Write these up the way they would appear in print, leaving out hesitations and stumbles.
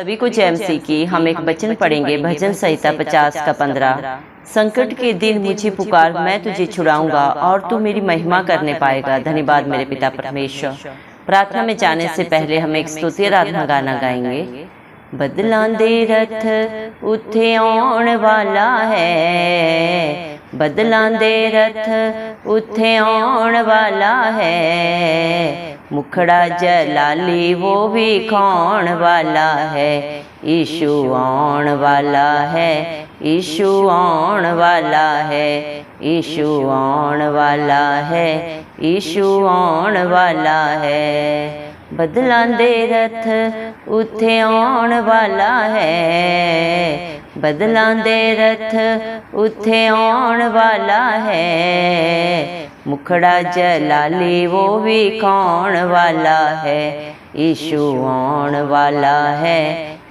सभी को जय मसीह की। हम एक वचन पढ़ेंगे, भजन संहिता 50 का 15। संकट के दिन मुझे पुकार, मैं तुझे छुड़ाऊंगा और तू मेरी महिमा करने पाएगा। धन्यवाद मेरे पिता परमेश्वर। प्रार्थना में जाने से पहले हम एक स्तुति आराधना गाना गाएंगे। बदलां दे रथ उत्थे आउण वाला है, बदलां दे रथ उत्थे आउण वाला है, मुखड़ा जलाली वो भी खाण वाला है। यीशु आउण वाला है, यीशु आउण वाला है, यीशु आउण वाला है, यीशु आउण वाला है। बदलां दे रथ उत्थे आउण वाला है, बदलां दे रथ उत्थे आउण वाला है, मुखड़ा जलाली वो भी खाण वाला है। यीशु आउण वाला है,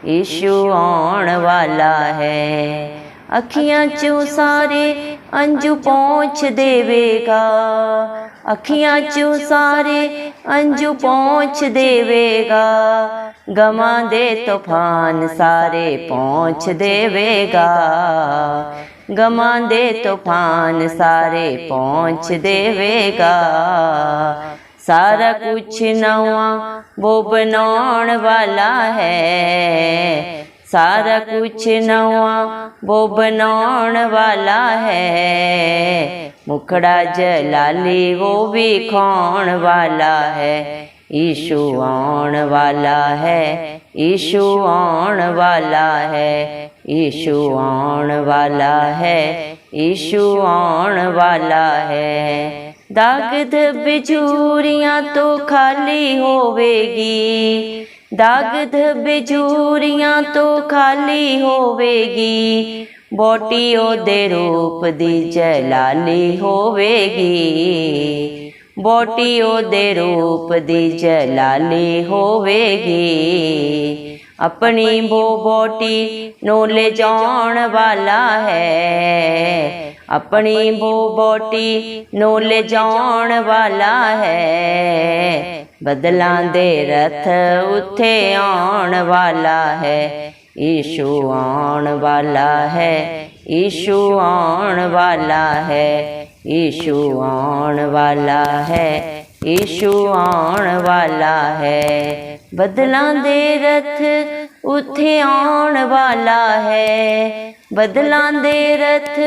यीशु आउण वाला है। अखियां चों सारे अंजू पहुँच देवेगा, अखियां चों सारे अंजू पहुँच देवेगा, गमा दे तूफान सारे पहुँच देवेगा, गमा दे तूफान सारे पहुँच देवेगा। सारा कुछ नवा वो बनाउण वाला है, सारा कुछ नवा वो बनाउण वाला है, मुखड़ा जलाली वो भी खाण वाला है। यीशु आउण वाला है, यीशु आउण वाला है, यीशु आउण वाला है, यीशु आउण वाला है। दाग धब्बे झूरियाँ तो खाली होवेगी, दाग धब्बे झूरियाँ तो खाली होवेगी, बोटी ओदे रूप दी जलाली होवेगी, बोटी ओदे रूप दी जलाली होवेगी। अपनी वो बोटी नो ले जाउण वाला है, अपनी वो बोटी नो ले जाउण वाला है, बदलां दे रथ उत्थे आउण वाला है। यीशु आउण वाला है, यीशु आउण वाला है, यीशु आउण वाला है, यीशु आउण वाला है। बदलां दे रथ उत्थे आउण वाला है, बदलां दे रथ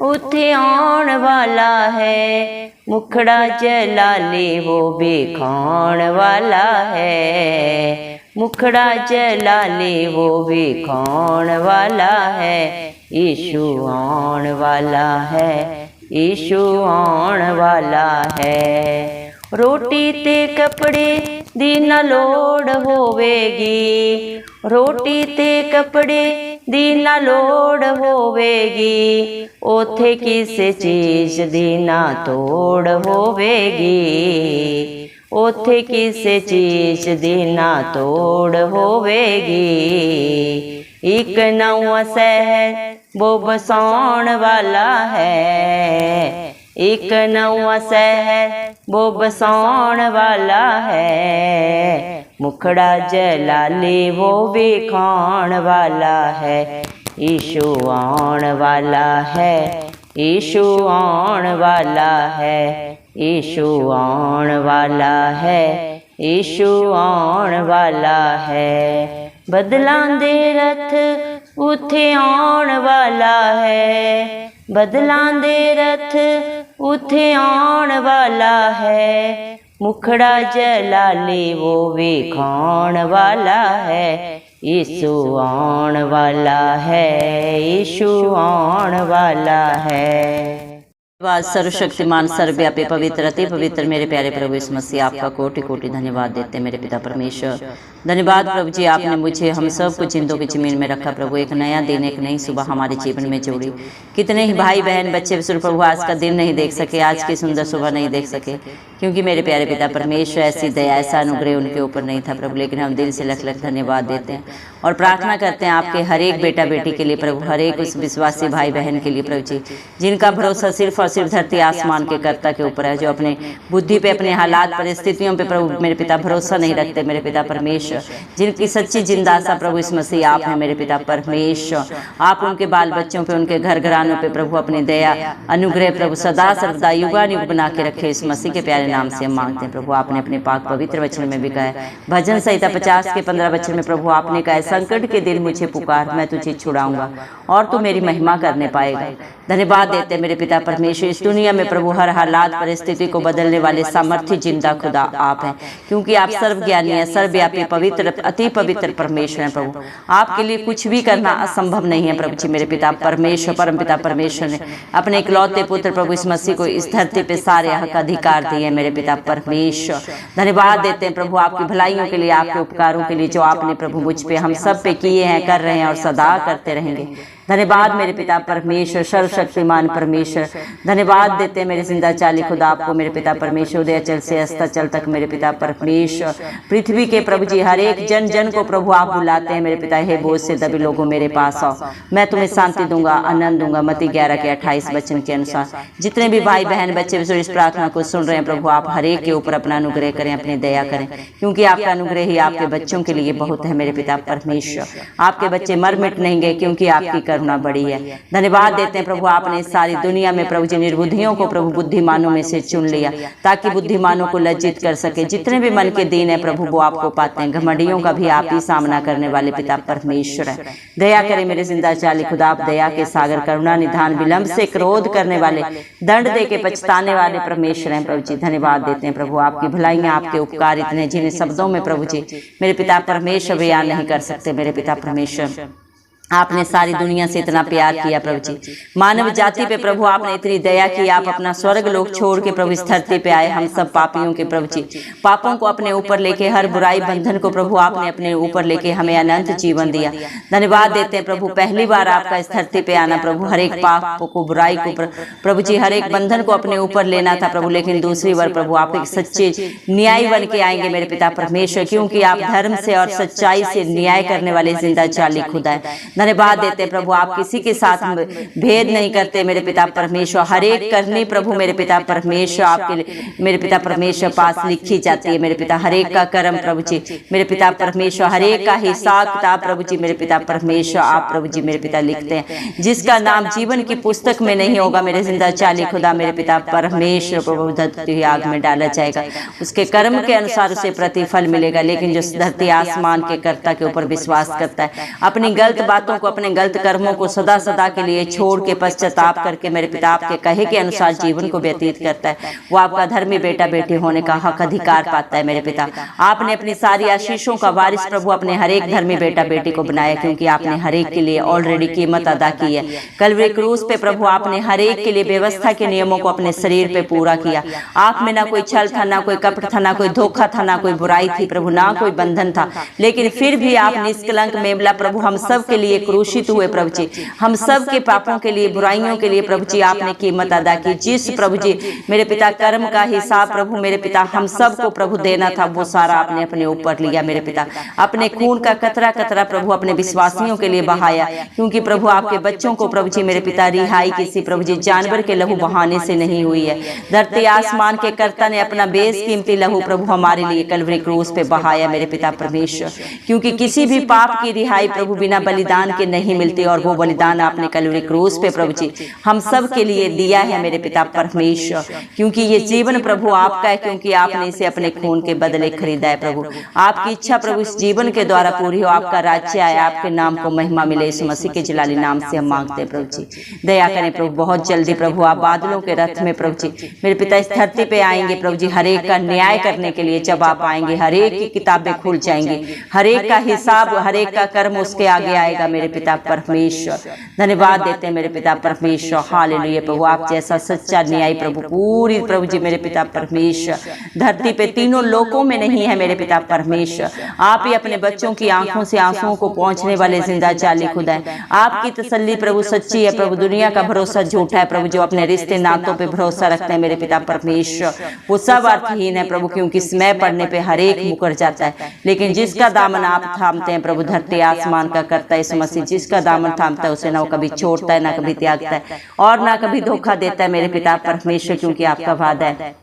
उत्थे आउण वाला है, मुखड़ा जलाली वो भी खाण वाला है, मुखड़ा जलाली वो भी खाण वाला है। यीशु आउण वाला है, यीशु आउण वाला है। रोटी ते कपड़े दी ना लोड़ होवेगी, रोटी ते कपड़े दी ना लोड़ होवेगी, ओथे किसे चीज दी ना तोड़ होवेगी, ओथे किसे चीज दी ना तोड़ होवेगी। एक नवा शहर वो बसाउण वाला है, एक नवा शहर वो बसाउण वाला है, मुखड़ा जलाली वो भी खाण वाला है। यीशु आउण वाला है, यीशु आउण वाला है, यीशु आउण वाला है, यीशु आउण वाला है। बदलां दे रथ उत्थे आउण वाला है, बदलां दे रथ उत्थे आउण वाला है, मुखड़ा जलाली वो भी खाण वाला है। यीशु आउण वाला है, यीशु आउण वाला है। धन्यवाद सर्वशक्तिमान सर्वव्यापी पवित्र अति पवित्र मेरे प्यारे प्रभु यीशु मसीह, आपका कोटि कोटि धन्यवाद देते मेरे पिता परमेश्वर। धन्यवाद प्रभु जी, आपने मुझे हम सब को जिंदों की जमीन में रखा प्रभु। एक नया दिन, एक नई सुबह हमारे जीवन में जोड़ी। कितने ही भाई बहन बच्चे विश्व प्रभु आज का दिन नहीं देख सके, आज की सुंदर सुबह नहीं देख सके, क्योंकि मेरे प्यारे पिता परमेश्वर ऐसी दया ऐसा अनुग्रह उनके ऊपर नहीं था प्रभु। लेकिन हम दिल से लख लख धन्यवाद देते हैं और प्रार्थना करते हैं आपके हर एक बेटा बेटी के लिए प्रभु, हर एक उस विश्वासी भाई बहन के लिए प्रभु जी, जिनका भरोसा सिर्फ और सिर्फ धरती आसमान के कर्ता के ऊपर है, जो अपने बुद्धि पे, अपने हालात परिस्थितियों पे प्रभु मेरे पिता भरोसा नहीं रखते मेरे पिता परमेश्वर, जिनकी सच्ची जिंदा आशा प्रभु इस मसीह आप हैं मेरे पिता परमेश्वर। आप उनके बाल बच्चों पे, उनके घर घरानों पे प्रभु अपनी दया अनुग्रह प्रभु सदा सर्वदा युगानुयुग बना के रखे, इस मसीह के प्यारे नाम से हम मांगते हैं प्रभु। आपने अपने पाक पवित्र वचन में भी कहा है, भजन संहिता 50 के 15 वचन में प्रभु आपने कहा है, संकट के दिन मुझे पुकार, मैं तुझे छुड़ाऊंगा और तू मेरी महिमा करने पाएगा। धन्यवाद देते मेरे पिता परमेश्वर, इस दुनिया में प्रभु हर हालात परिस्थिति को बदलने वाले सामर्थ्य जिंदा खुदा आप हैं, क्योंकि आप सर्वज्ञानी हैं, सर्वव्यापी, पवित्र, अति पवित्र परमेश्वर हैं प्रभु। आपके लिए कुछ भी करना असंभव नहीं है प्रभु जी मेरे पिता परमेश्वर। परम पिता परमेश्वर ने अपने इकलौते पुत्र प्रभु इस मसीह को इस धरती पे सारे हक अधिकार दिए मेरे पिता परमेश्वर। धन्यवाद देते हैं प्रभु आपकी भलाइयों के लिए, आपके उपकारों के लिए जो आपने प्रभु मुझ पे, हम सब पे किए हैं, कर रहे हैं और सदा करते रहेंगे। धन्यवाद मेरे पिता परमेश्वर, सर्वशक्तिमान परमेश्वर। धन्यवाद देते हैं मेरे जिंदा चाली खुदा आपको मेरे पिता परमेश्वर, उदयाचल से अस्ताचल तक मेरे पिता परमेश्वर। पृथ्वी के प्रभु जी हर एक जन जन को प्रभु आप बुलाते हैं मेरे पिता, हे बोझ से दबे लोगों मेरे पास आओ, मैं तुम्हें शांति दूंगा, आनंद दूंगा। मत्ती 11 के 28 वचन के अनुसार जितने भी भाई बहन बच्चे इस प्रार्थना को सुन रहे हैं प्रभु, आप हर एक के ऊपर अपना अनुग्रह करें, अपनी दया करें, क्योंकि आपका अनुग्रह ही आपके बच्चों के लिए बहुत है मेरे पिता परमेश्वर। आपके बच्चे मर मिट नहीं गए, क्योंकि आपकी करुणा बड़ी है। धन्यवाद देते हैं प्रभु आपने सारी दुनिया में प्रभु जी निर्बुद्धियों को प्रभु बुद्धिमानों में से चुन लिया, ताकि बुद्धिमानों को लज्जित कर सके। जितने भी मन के दीन है प्रभु वो आपको पाते हैं, घमंडियों का भी आप ही सामना करने वाले पिता परमेश्वर है। दया करें मेरे जिंदा चाली खुदा, आप दया के सागर, करुणा निधान, विलंब से क्रोध करने वाले, दंड दे के पछताने वाले परमेश्वर हैं प्रभु जी। धन्यवाद देते हैं प्रभु आपकी भलाइयां, आपके उपकार इतने जिन्हें शब्दों में प्रभु जी मेरे पिता परमेश्वर बयान नहीं कर सकते मेरे पिता परमेश्वर। आपने सारी दुनिया से इतना प्यार किया प्रभु जी, मानव जाति पे प्रभु आपने इतनी दया की, आप अपना स्वर्ग लोक छोड़ के प्रभु इस धरती पे आए, हम सब पापियों के प्रभु जी, पापों को अपने ऊपर लेके, हर बुराई बंधन को प्रभु आपने अपने ऊपर लेके हमें अनंत जीवन दिया। धन्यवाद देते हैं प्रभु, पहली बार आपका इस धरती पे आना प्रभु, हर एक पाप को, बुराई को प्रभु जी, हर एक बंधन को अपने ऊपर लेना था प्रभु, लेकिन दूसरी बार प्रभु आप एक सच्चे न्याय बन के आएंगे मेरे पिता परमेश्वर, क्योंकि आप धर्म से और सच्चाई से न्याय करने वाले जिंदा चाली खुदा है। धन्यवाद देते हैं प्रभु आप किसी के साथ भेद नहीं करते मेरे पिता परमेश्वर, हर एक करनी प्रभु मेरे पिता परमेश्वर आपके मेरे पिता परमेश्वर पास लिखी जाती है मेरे पिता, हर एक का कर्म प्रभु जी मेरे पिता परमेश्वर, हर एक का हिसाब किताब प्रभु जी मेरे पिता परमेश्वर आप प्रभु जी मेरे पिता लिखते हैं। जिसका नाम जीवन की पुस्तक में नहीं होगा मेरे जिंदा चाली खुदा मेरे पिता परमेश्वर प्रभु धरती हुई आग में डाला जाएगा, उसके कर्म के अनुसार उसे प्रतिफल मिलेगा। लेकिन जो धरती आसमान के कर्ता के ऊपर विश्वास करता है, अपनी गलत बातों को, अपने गलत कर्मों को सदा सदा के लिए छोड़ के पश्चाताप करके मेरे पिता आपके कहे के अनुसार जीवन को व्यतीत करता है, वो आपका धर्मी बेटा बेटी होने का हक अधिकार पाता है मेरे पिता। आपने अपनी सारी आशीषों का वारिस प्रभु अपने हर एक धर्मी बेटा बेटी को बनाया, क्योंकि आपने हर एक के लिए ऑलरेडी कीमत अदा की है। कलवरी क्रूस पे प्रभु आपने हर एक के लिए व्यवस्था के नियमों को अपने शरीर पे पूरा किया। आप में ना कोई छल था, ना कोई कपट था, ना कोई धोखा था, ना कोई बुराई थी प्रभु, ना कोई बंधन था, लेकिन फिर भी आप निष्कलंक मेमला प्रभु हम सब के लिए क्रूसित हुए प्रभु जी, हम सब के पापों के लिए, बुराइयों के लिए प्रभु जी आपने कीमत अदा की। जिस प्रभु जी मेरे पिता कर्म का हिसाब प्रभु मेरे पिता हम सबको प्रभु देना था, वो सारा आपने अपने ऊपर लिया मेरे पिता, अपने खून का कतरा कतरा प्रभु अपने विश्वासियों के लिए बहाया, क्योंकि प्रभु आपके बच्चों को प्रभु जी मेरे पिता रिहाई किसी प्रभु जी जानवर के लहू बहाने से नहीं हुई है। धरती आसमान के कर्ता ने अपना बेशकीमती लहू प्रभु हमारे लिए कलवरी क्रूस पे बहाया मेरे पिता परमेश्वर, क्योंकि किसी भी पाप की रिहाई प्रभु बिना बलिदान के नहीं मिलती, और वो बलिदान आपने कलवरी क्रूस पे प्रभु जी हम सब के लिए दिया है मेरे पिता परमेश्वर, क्योंकि ये जीवन प्रभु आपका है, क्योंकि आपने इसे अपने खून के बदले खरीदा है प्रभु। आपकी इच्छा प्रभु इस जीवन के द्वारा पूरी हो, आपका राज्य आए, आपके नाम को महिमा मिले, इस मसीह के जलाली नाम से हम मांगते हैं प्रभु जी। दया करें प्रभु, बहुत जल्दी प्रभु आप बादलों के रथ में प्रभु जी मेरे पिता इस धरती पे आएंगे प्रभु जी, हर एक का न्याय करने के लिए। जब आप आएंगे हर एक की किताबें खुल जाएंगी, हर एक का हिसाब, हर एक का कर्म उसके आगे आएगा मेरे पिता परमेश्वर। धन्यवाद देते हैं मेरे पिता परमेश्वर, हालेलुया प्रभु। आप जैसा सच्चा न्याय प्रभु पूरी प्रभु जी मेरे पिता परमेश्वर धरती पे तीनों लोकों में नहीं है मेरे पिता परमेश्वर। आप ही अपने बच्चों की आंखों से आंसुओं को पहुंचने वाले जिंदा जाली खुदा है। आपकी तसल्ली प्रभु सच्ची है प्रभु, दुनिया का भरोसा झूठा है प्रभु। जो अपने रिश्ते नातों पे भरोसा रखते हैं मेरे पिता परमेश्वर वो सब अर्थहीन है प्रभु, क्योंकि समय पड़ने पे हर एक मुकर जाता है। लेकिन जिसका दामन आप थामते हैं प्रभु, धरती आसमान का करता है यीशु मसीह, जिसका दामन थामता है उसे ना कभी छोड़ता है ना कभी त्यागता है और ना कभी धोखा देता है मेरे पिता परमेश्वर, क्योंकि आपका वादा है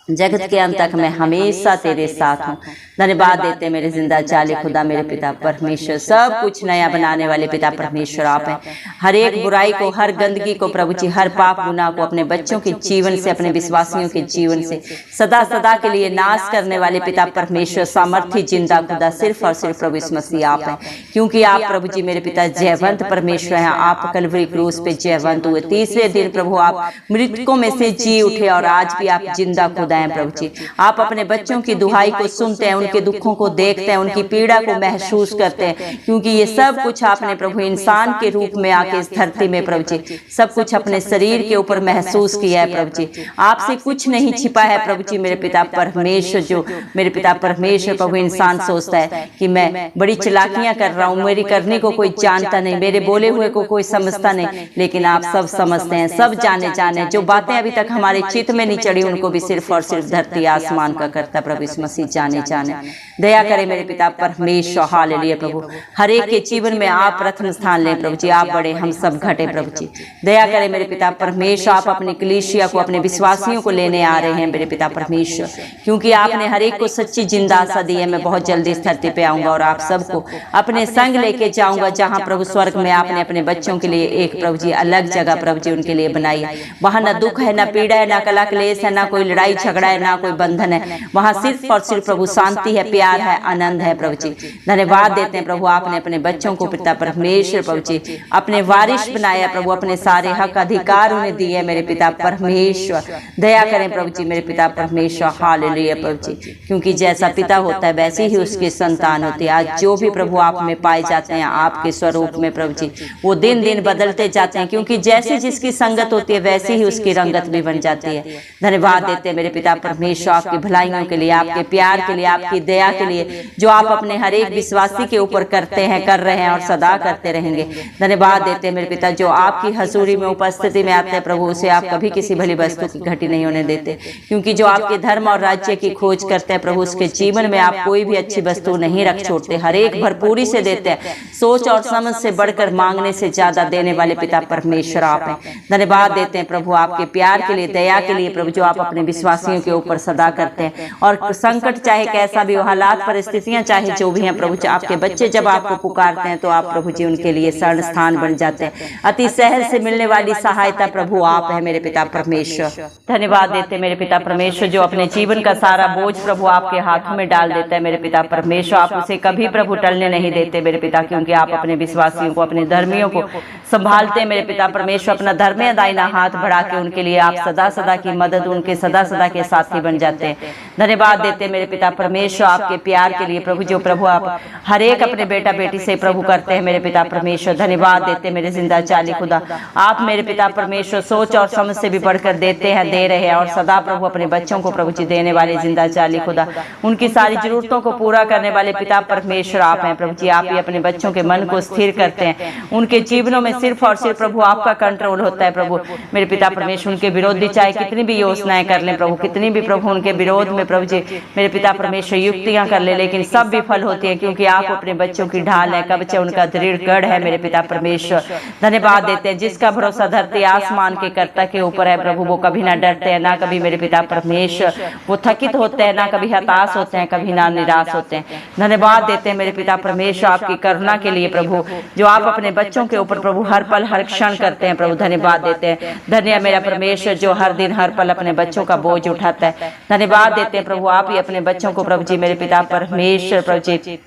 जगत के अंत तक मैं हमेशा तेरे साथ हूँ। धन्यवाद देते हैं मेरे जिंदा जाले खुदा मेरे पिता परमेश्वर। सब कुछ नया बनाने वाले पिता परमेश्वर आप हैं। हर एक बुराई को, हर गंदगी को प्रभु जी, हर पाप गुनाह को अपने बच्चों के जीवन से, अपने विश्वासियों के जीवन से सदा सदा के लिए नाश करने वाले पिता परमेश्वर सामर्थ्य जिंदा खुदा सिर्फ और सिर्फ प्रभु यीशु मसीह आप हैं, क्योंकि आप प्रभु जी मेरे पिता जयवंत परमेश्वर हैं। आप कलवरी क्रूस पे जयवंत हुए, तीसरे दिन प्रभु आप मृतकों में से जी उठे और आज भी आप जिंदा खुदा हैं प्रभु जी। आप अपने बच्चों की दुहाई को सुनते हैं, उनके दुखों को देखते हैं, उनकी पीड़ा को महसूस करते हैं, क्योंकि ये सब कुछ आपने प्रभु इंसान के रूप में आके इस धरती में प्रभु जी सब कुछ अपने शरीर के ऊपर महसूस किया है प्रभु जी। आपसे कुछ नहीं छिपा है प्रभु जी मेरे पिता परमेश्वर। जो मेरे पिता परमेश्वर प्रभु इंसान सोचता है कि मैं बड़ी चालाकियां कर रहा हूँ, मेरी करने को कोई जानता नहीं, मेरे बोले हुए को कोई समझता नहीं, लेकिन आप सब समझते हैं, सब जाने जो बातें अभी तक हमारे चित्त में नहीं चढ़ी उनको भी सिर्फ और सिर्फ धरती आसमान का करता प्रभु यीशु मसीह जाने। दया करे मेरे पिता परमेश्वर, हालेलुया प्रभु। हर एक के जीवन में आप प्रथम स्थान लें प्रभु जी, आप बड़े हम सब घटे प्रभु जी। दया करे मेरे पिता परमेश्वर, आप अपनी कलीसिया को, अपने विश्वासियों को लेने आ रहे हैं मेरे पिता परमेश्वर, क्योंकि आपने हर एक को सच्ची जिंदा आशा दी है। मैं बहुत जल्दी इस धरती पे आऊंगा और आप सबको अपने संग लेके जाऊंगा, जहां प्रभु स्वर्ग में आपने अपने बच्चों के लिए एक प्रभु जी अलग जगह प्रभु जी उनके लिए बनाई है। वहां ना दुख है, ना पीड़ा है, ना कला क्लेश है, ना कोई लड़ाई झगड़ा है, ना कोई बंधन है। वहां सिर्फ और सिर्फ प्रभु शांति है, प्यार है, आनंद है प्रभु जी। धन्यवाद देते हैं प्रभु, आपने अपने बच्चों को पिता परमेश्वर प्रभु जी अपने वारिस बनाया प्रभु, अपने सारे हक अधिकार उन्हें दिए मेरे पिता परमेश्वर। दया करें प्रभु जी मेरे पिता परमेश्वर, हालेलुया प्रभु जी, क्योंकि जैसा पिता होता है वैसे ही उसकी संतान होती है। आज जो भी प्रभु आप में पाए जाते हैं आपके स्वरूप में प्रभु जी, वो दिन दिन बदलते जाते हैं, क्योंकि जैसे जिसकी संगत होती है वैसे ही उसकी रंगत भी बन जाती है। धन्यवाद देते हैं मेरे पिता परमेश्वर आपकी भलाइयों के लिए, आपके प्यार के लिए, आपकी दया के लिए, जो आप अपने हर एक विश्वासी के ऊपर करते हैं, कर रहे हैं और सदा करते रहेंगे। धन्यवाद देते हैं मेरे पिता, जो आपकी हजूरी में उपस्थिति में आते हैं प्रभु, उसे आप कभी किसी भली वस्तु की घटी नहीं होने देते, क्योंकि जो आपके धर्म और राज्य की खोज करते हैं प्रभु, उसके जीवन में आप कोई भी अच्छी वस्तु नहीं रख छोड़ते, हर एक भरपूरी से देते हैं। सोच और समझ से बढ़कर, मांगने से ज्यादा देने वाले पिता परमेश्वर आप हैं। धन्यवाद देते हैं प्रभु आपके प्यार के लिए, दया के लिए प्रभु, जो आप अपने विश्वासियों के ऊपर सदा करते हैं। और संकट चाहे कैसा भी हो, हालात परिस्थितियां चाहे जो भी हैं प्रभु, आपके बच्चे जब आपको पुकारते हैं तो आप प्रभु जी उनके लिए शरण स्थान बन जाते हैं। अति सहज से मिलने वाली सहायता प्रभु आप है मेरे पिता परमेश्वर। धन्यवाद देते हैं मेरे पिता परमेश्वर, जो अपने जीवन का सारा बोझ प्रभु आपके हाथों में डाल देता है मेरे पिता परमेश्वर। आप उसे कभी प्रभु टलने नहीं देते मेरे पिता, क्योंकि आप अपने विश्वासियों को, अपने धर्मियों को संभालते हैं मेरे पिता परमेश्वर। अपना धर्म दाहिना हाथ बढ़ा के उनके लिए आप सदा सदा की मदद, उनके सदा सदा के साथी बन जाते हैं। धन्यवाद देते हैं मेरे पिता परमेश्वर आपके प्यार के लिए प्रभु, जो प्रभु आप हर एक अपने बेटा बेटी से प्रभु करते हैं मेरे पिता परमेश्वर। धन्यवाद देते मेरे जिंदा चाली खुदा, आप मेरे पिता परमेश्वर सोच और समझ से भी बढ़कर देते हैं, दे रहे हैं और सदा प्रभु अपने बच्चों को प्रभु जी देने वाले जिंदा चाली खुदा, उनकी सारी जरूरतों को पूरा करने वाले पिता परमेश्वर आप हैं प्रभु जी। आप ही अपने बच्चों के मन को स्थिर करते हैं, उनके जीवनों में सिर्फ और सिर्फ प्रभु आपका कंट्रोल होता है प्रभु मेरे पिता परमेश्वर। उनके विरोधी चाहे कितनी भी योजनाएं कर लें प्रभु, कितनी भी प्रभु उनके विरोध में प्रभु जी मेरे पिता परमेश्वर युक्तियां कर ले, लेकिन सब विफल होती है, क्योंकि आप अपने बच्चों की ढाल है, कवच है, उनका दृढ़ गढ़ है मेरे पिता परमेश्वर। धन्यवाद देते हैं, जिसका भरोसा धरती आसमान के कर्ता के ऊपर है प्रभु, वो कभी ना डरते हैं, ना कभी मेरे पिता परमेश्वर वो थकित होते हैं, ना कभी हताश होते हैं, कभी ना निराश होते हैं। धन्यवाद देते हैं मेरे पिता परमेश्वर आपकी करुणा के लिए प्रभु, जो आप अपने बच्चों के ऊपर प्रभु हर पल हर क्षण करते हैं प्रभु। धन्यवाद देते हैं, धन्य मेरा परमेश्वर जो हर दिन हर पल अपने बच्चों का बोझ उठाता है। धन्यवाद देते हैं प्रभु, आप ही अपने बच्चों को प्रभु जी मेरे पिता परमेश्वर प्रभु जी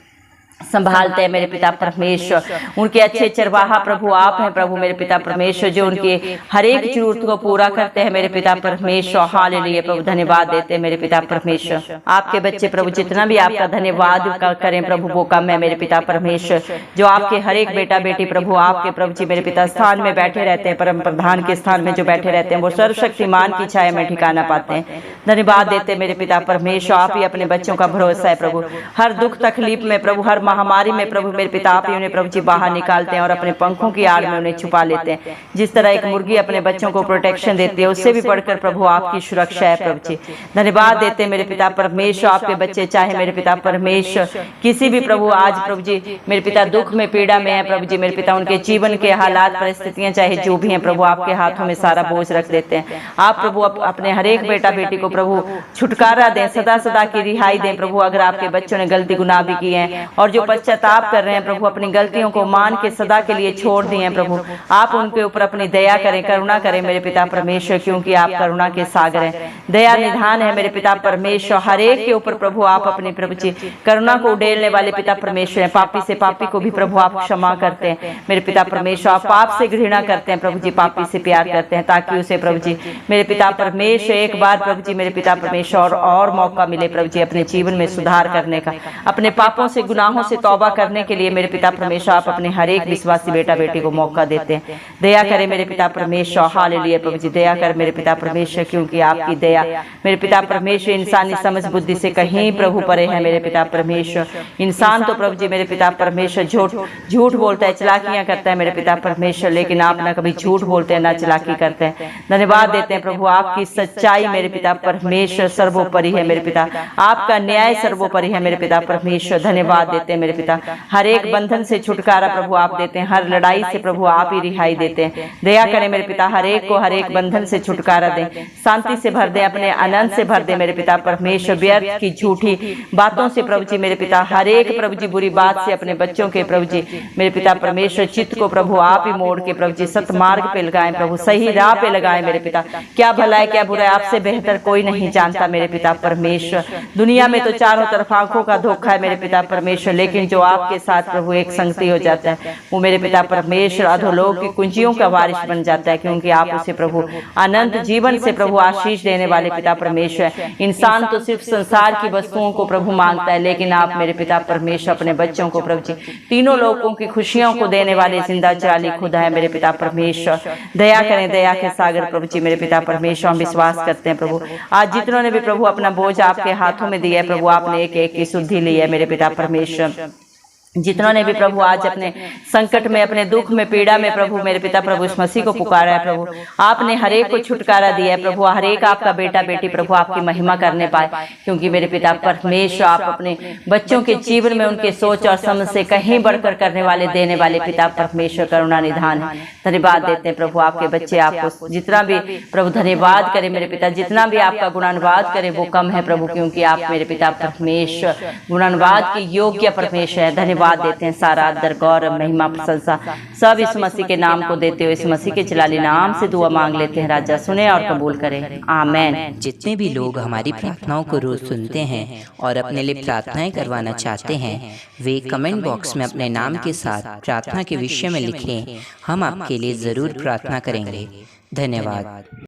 संभालते हैं मेरे पिता परमेश्वर। उनके अच्छे चरवाहा प्रभु आप हैं प्रभु मेरे पिता परमेश्वर, जो उनके हर एक जरूरत को पूरा करते हैं मेरे पिता परमेश्वर। हालेलुया प्रभु, धन्यवाद देते हैं मेरे पिता परमेश्वर। आपके बच्चे प्रभु जितना भी आपका धन्यवाद करें प्रभु वो कम है मेरे पिता परमेश्वर। जो आपके हर एक बेटा बेटी प्रभु आपके प्रभु जी मेरे पिता स्थान में बैठे रहते हैं, परम प्रधान के स्थान में जो बैठे रहते हैं वो सर्वशक्तिमान की छाया में ठिकाना पाते हैं। धन्यवाद देते मेरे पिता परमेश्वर। आप ही अपने बच्चों का भरोसा है प्रभु। हर दुख तकलीफ में प्रभु, हर महामारी में प्रभु मेरे पिता आप ही उन्हें प्रभु जी बाहर निकालते हैं और अपने पंखों की आड़ में उन्हें छुपा लेते हैं। जिस तरह एक मुर्गी अपने बच्चों को प्रोटेक्शन देती है, उससे भी बढ़कर प्रभु आपकी सुरक्षा है प्रभु जी। धन्यवाद देते हैं मेरे पिता परमेश्वर। आपके बच्चे चाहे मेरे पिता परमेश्वर किसी भी प्रभु आज प्रभु जी मेरे पिता दुख में पीड़ा में है प्रभु जी मेरे पिता, उनके जीवन के हालात परिस्थितियां चाहे जो भी हैं प्रभु आपके हाथों में सारा बोझ रख देते हैं। आप प्रभु अपने हर एक बेटा बेटी को प्रभु छुटकारा दें, सदा सदा की रिहाई दें प्रभु। अगर आपके बच्चों ने गलती गुनाह भी किए हैं और जो पश्चाताप कर रहे हैं प्रभु, अपनी गलतियों को मान के सदा के लिए छोड़ दिए हैं प्रभु, आप उनके ऊपर अपनी दया करें, करुणा करें मेरे पिता परमेश्वर, क्योंकि आप करुणा के सागर हैं, दया निधान है मेरे पिता परमेश्वर। हर एक के ऊपर प्रभु आप अपनी प्रभु जी करुणा को उड़ेलने वाले पिता परमेश्वर हैं। पापी से पापी को भी प्रभु आप क्षमा करते हैं मेरे पिता परमेश्वर। आप पाप से घृणा करते हैं प्रभु जी, पापी से प्यार करते हैं, ताकि उसे प्रभु जी मेरे पिता परमेश्वर एक बार प्रभु जी मेरे पिता परमेश्वर और मौका मिले प्रभु जी अपने जीवन में सुधार करने का, अपने पापों से गुनाहों से तौबा करने के लिए मेरे पिता परमेश्वर। आप अपने हर एक विश्वासी बेटा बेटी को मौका देते हैं। दया करें मेरे पिता परमेश्वर। हालेलुया प्रभु जी, दया कर मेरे पिता परमेश्वर, क्योंकि आपकी दया मेरे पिता परमेश्वर इंसानी समझ बुद्धि से कहीं प्रभु परे है मेरे पिता परमेश्वर। इंसान तो प्रभु जी मेरे पिता परमेश्वर झूठ बोलता है, चलाकियां करता है मेरे पिता परमेश्वर, लेकिन आप ना कभी झूठ बोलते हैं ना चलाकी करते हैं। धन्यवाद देते हैं प्रभु, आपकी सच्चाई मेरे पिता परमेश्वर सर्वोपरि है मेरे पिता, आपका न्याय सर्वोपरि है मेरे पिता परमेश्वर। धन्यवाद देते हैं मेरे पिता, हर एक बंधन से छुटकारा प्रभु आप देते हैं, हर लड़ाई से प्रभु आप ही रिहाई देते हैं। दया करें मेरे पिता, हर एक को हर एक बंधन से छुटकारा दें, शांति से भर दें, अपने आनंद से भर दें मेरे पिता परमेश्वर। व्यर्थ की झूठी बातों से प्रभु जी मेरे पिता, हर एक प्रभु जी बुरी बात से अपने बच्चों के प्रभु जी मेरे पिता परमेश्वर चित्त को प्रभु आप ही मोड़ के प्रभु जी सतमार्ग पे लगाएं प्रभु, सही राह पे लगाएं मेरे पिता। क्या भला है क्या बुरा है आपसे बेहतर कोई नहीं जानता मेरे पिता परमेश्वर। दुनिया में तो चारों तरफ आंखों का धोखा है मेरे पिता परमेश्वर, लेकिन जो आपके साथ प्रभु एक संगति हो जाता है वो मेरे पिता परमेश्वर अधोलोक की कुंजियों का वारिस बन जाता है, क्योंकि आप उसे प्रभु अनंत जीवन से प्रभु आशीष देने वाले पिता परमेश्वर। इंसान तो सिर्फ संसार की वस्तुओं को प्रभु मांगता है, लेकिन आप मेरे पिता परमेश्वर अपने बच्चों को प्रभु जी तीनों लोगों की खुशियों को देने वाले जिंदा जाली खुदा है मेरे पिता परमेश्वर। दया करें, दया के सागर प्रभु जी मेरे पिता परमेश्वर। हम विश्वास करते हैं प्रभु आज जितनों ने भी प्रभु अपना बोझ आपके हाथों में दिया है प्रभु, आपने एक एक की शुद्धि ली है मेरे पिता परमेश्वर। जितनों ने भी प्रभु आज अपने संकट में अपने दुख में पीड़ा में प्रभु मेरे पिता प्रभु इस मसीह को पुकारा है प्रभु, आपने हर एक को छुटकारा दिया है प्रभु। हर एक आपका बेटा बेटी प्रभु आपकी महिमा करने पाए, क्योंकि मेरे पिता परमेश्वर आप अपने बच्चों के जीवन में उनके सोच और समझ से कहीं बढ़कर करने वाले देने वाले पिता परमेश्वर करुणा निधान है। धन्यवाद देते हैं प्रभु, आपके बच्चे आपको जितना भी प्रभु धन्यवाद करें मेरे पिता, जितना भी आपका गुणानुवाद करें वो कम है प्रभु, क्योंकि आप मेरे पिता परमेश्वर गुणानुवाद के योग्य परमेश्वर है। धन्यवाद देते हैं, सारा आदर गौरव महिमा प्रशंसा सब इस मसीह के नाम को देते हुए इस मसीह के जलाली नाम से दुआ मांग लेते हैं। राजा सुने और कबूल करें, आमेन। जितने भी लोग हमारी प्रार्थनाओं को रोज सुनते हैं और अपने लिए प्रार्थनाएं करवाना चाहते हैं, वे कमेंट बॉक्स में अपने नाम के साथ प्रार्थना के विषय में लिखें, हम आपके लिए जरूर प्रार्थना करेंगे। धन्यवाद।